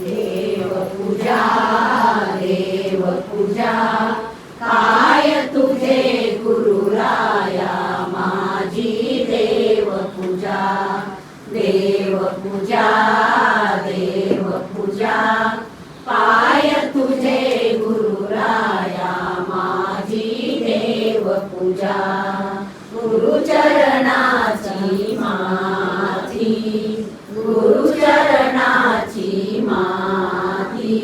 देवपूजा देवपूजा काय तुझे गुरुराया माझी देवपूजा देवपूजा देवपूजा पाय तुझे गुरुराया माझी देवपूजा गुरुचरणाची माती गुरुचरणाची माती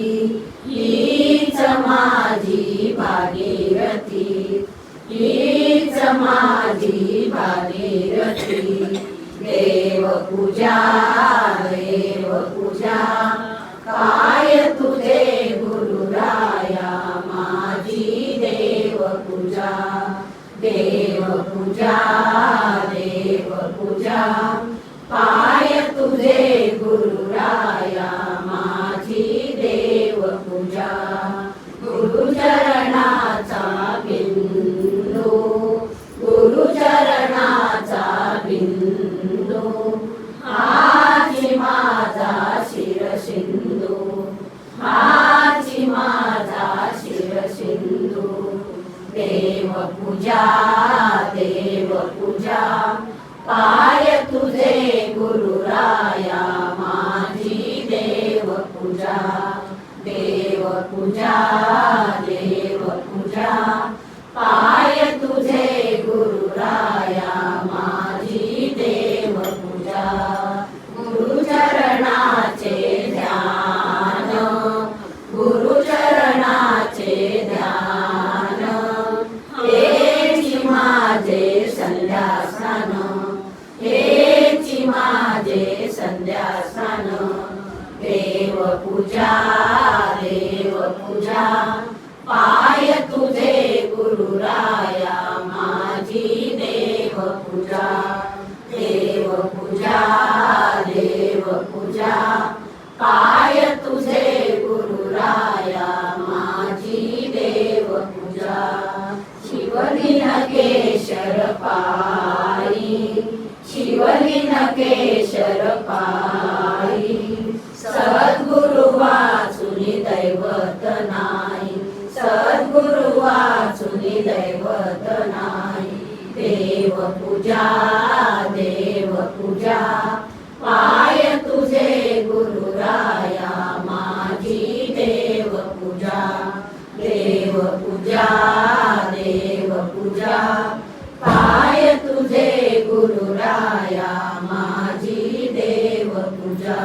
हीच माझी भागीरथी हीच माझी भागीरथी देवपूजा देवपूजा काय तुझे गुरुराया माझी देवपूजा देवपूजा देवपूजा पाय तुझे गुरुराया माझी देवपूजा गुरुचरणाचा बिंदू गुरुचरणाचा बिंदू हाची माझा शिरसिंधू हाची माझा शिरसिंधू देवपूजा देवपूजा पाय तुझे गुरुराया माझी देवपूजा देवपूजा देवपूजा पाय तुझे गुरुराया माझी देवपूजा गुरुचरणाचे ध्यान गुरुचरणाचे ध्यान हेची माझे संध्यास्नान हेची माझे संध्यास्नान देवपूजा देवपूजा पाय तुझे गुरुराया माझी देवपूजा देवपूजा देवपूजा पाय तुझे गुरुराया माझी देवपूजा शिवलिंग केशर पायी शिवलिंग केशर पायी सद्गुरु वाचुनी दैवत नाही सद्गुरु वाचुनी दैवत नाही देवपूजा देवपूजा पाय तुझे गुरुराया माझी देवपूजा देवपूजा देवपूजा पाय तुझे गुरुराया माझी देवपूजा